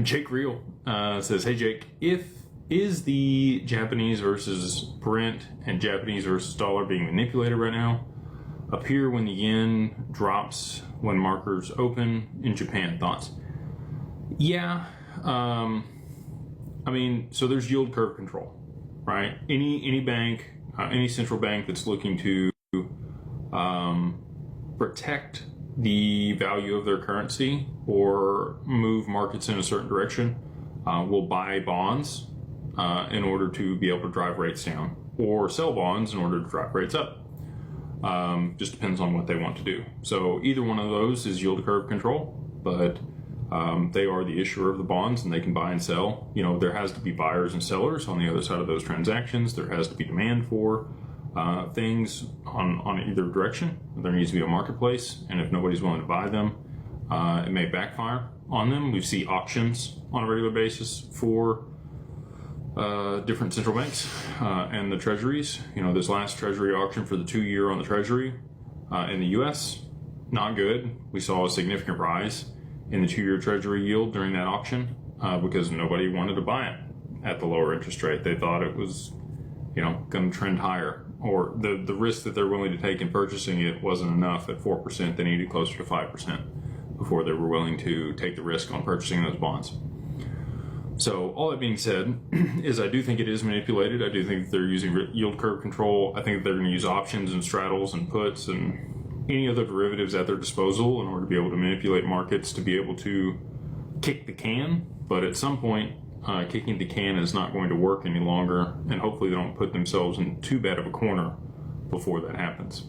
Jake Reel says, "Hey Jake, is the Japanese versus Brent and Japanese versus dollar being manipulated right now? Appear when the yen drops when markers open in Japan. Thoughts?" Yeah, I mean, so there's yield curve control, right? Any bank, any central bank that's looking to protect the value of their currency or move markets in a certain direction will buy bonds in order to be able to drive rates down, or sell bonds in order to drive rates up. Just depends on what they want to do. So either one of those is yield curve control, but they are the issuer of the bonds and they can buy and sell. You know, there has to be buyers and sellers on the other side of those transactions. There has to be demand for things on either direction. There needs to be a marketplace, and if nobody's willing to buy them, it may backfire on them. We see auctions on a regular basis for different central banks and the treasuries. You know, this last treasury auction for the 2-year on the treasury in the US, not good. We saw a significant rise in the 2-year treasury yield during that auction because nobody wanted to buy it at the lower interest rate. They thought it was, you know, going to trend higher, or the risk that they're willing to take in purchasing it wasn't enough at 4%. They needed closer to 5% before they were willing to take the risk on purchasing those bonds. So all that being said, is I do think it is manipulated. I do think that they're using yield curve control. I think that they're going to use options and straddles and puts and any other derivatives at their disposal in order to be able to manipulate markets to be able to kick the can. But at some point, kicking the can is not going to work any longer, and hopefully they don't put themselves in too bad of a corner before that happens.